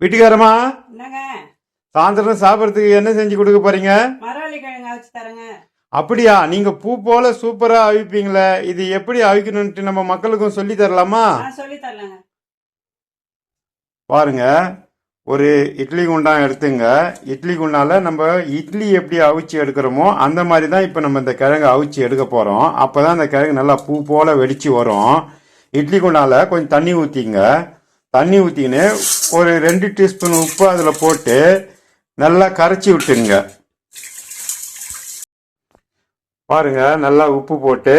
வீட்டுக்காரமா என்னங்க சாயந்தரம் சாப்பிட்றதுக்கு என்ன செஞ்சு கொடுக்க போறீங்க? மரவள்ளி கிழங்கு அவிச்சு தரேங்க. அப்படியா? நீங்க பூ போல சூப்பரா அவிப்பீங்களே, இது எப்படி அவிக்கணும்ட்டு நம்ம மக்களுக்கும் சொல்லி தரலாமா? சொல்லி தரலாங்க. பாருங்க, ஒரு இட்லி குண்டான் எடுத்துங்க. இட்லி குண்டால நம்ம இட்லி எப்படி அவிச்சு எடுக்கிறோமோ அந்த மாதிரி தான் இப்போ நம்ம இந்த கிழங்கு அவிச்சு எடுக்க போறோம். அப்பதான் இந்த கிழங்கு நல்லா பூ போல வெடிச்சு வரும். இட்லி குண்டால கொஞ்சம் தண்ணி ஊற்றிங்க. தண்ணி ஊற்றிக்கின்னு ஒரு 2 டீஸ்பூன் உப்பு அதில் போட்டு நல்லா கரைச்சி விட்டுங்க. பாருங்க, நல்லா உப்பு போட்டு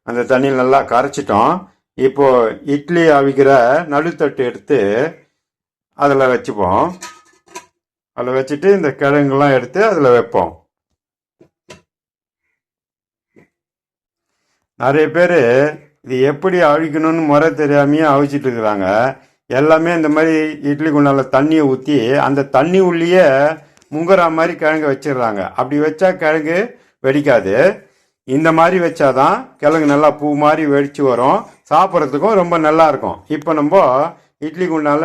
அந்த தண்ணியில் நல்லா கரைச்சிட்டோம். இப்போ இட்லி அவிக்கிற நடுத்தட்டு எடுத்து அதில் வச்சுப்போம். அதில் வச்சுட்டு இந்த கிழங்குலாம் எடுத்து அதில் வைப்போம். நிறைய பேர் இது எப்படி அவிக்கணும்னு முறை தெரியாமையே அவிச்சிட்டு இருக்கிறாங்க. எல்லாமே இந்த மாதிரி இட்லி குண்டால தண்ணியை ஊற்றி அந்த தண்ணி உள்ளேயே முங்குற மாதிரி கிழங்கு வச்சிடுறாங்க. அப்படி வச்சா கிழங்கு வெடிக்காது. இந்த மாதிரி வச்சாதான் கிழங்கு நல்லா பூ மாதிரி வெடிச்சு வரும். சாப்பிட்றதுக்கும் ரொம்ப நல்லா இருக்கும். இப்போ நம்ம இட்லி குண்டால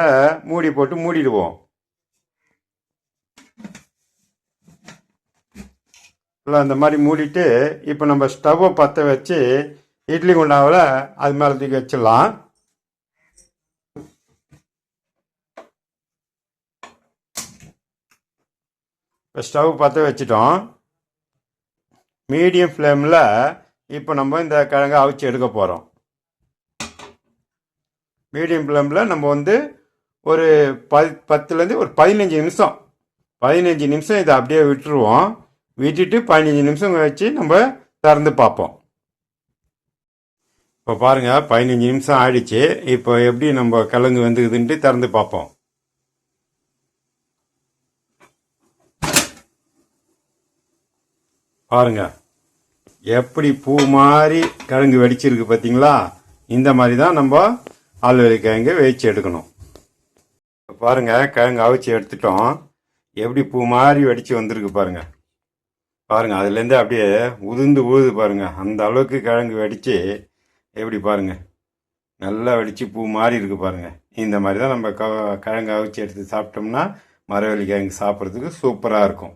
மூடி போட்டு மூடிடுவோம். இந்த மாதிரி மூடிட்டு இப்போ நம்ம ஸ்டவ்வை பற்ற வச்சு இட்லி குண்டாவில் அது மேலே தூக்கி வச்சிடலாம். இப்போ ஸ்டவ் பற்ற வச்சிட்டோம். மீடியம் ஃப்ளேமில் இப்போ நம்ம இந்த கிழங்கை அவிச்சு எடுக்க போகிறோம். மீடியம் ஃப்ளேமில் நம்ம ஒரு 10லேருந்து ஒரு 15 நிமிஷம் இதை அப்படியே விட்டுருவோம். விட்டுட்டு 15 நிமிஷம் வச்சு நம்ம திறந்து பார்ப்போம். இப்போ பாருங்கள், 15 நிமிஷம் ஆயிடுச்சு. இப்போ எப்படி நம்ம கிழங்கு வந்துக்குதுன்ட்டு திறந்து பார்ப்போம். பாருங்க, எப்படி பூ மாதிரி கிழங்கு வெடிச்சிருக்கு பார்த்தீங்களா? இந்த மாதிரி தான் நம்ம ஆல்வெளி கிழங்கு வேவிச்சு எடுக்கணும். பாருங்க, கிழங்கு அவிச்சு எடுத்துட்டோம். எப்படி பூ மாதிரி வெடிச்சு வந்திருக்கு பாருங்க. பாருங்க, அதுலேருந்து அப்படியே உதிர்ந்து உழுது பாருங்க. அந்த அளவுக்கு கிழங்கு வெடிச்சு எப்படி பாருங்க, நல்லா வெடிச்சு பூ மாதிரி இருக்கு பாருங்க. இந்த மாதிரி தான் நம்ம கிழங்கு அவிச்சு எடுத்து சாப்பிட்டோம்னா மரவள்ளி கிழங்கு சாப்பிட்றதுக்கு சூப்பராக இருக்கும்.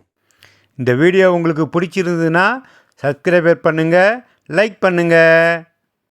இந்த வீடியோ உங்களுக்கு பிடிச்சிருந்ததுன்னா சப்ஸ்கிரைபர் பண்ணுங்கள், லைக் பண்ணுங்கள்.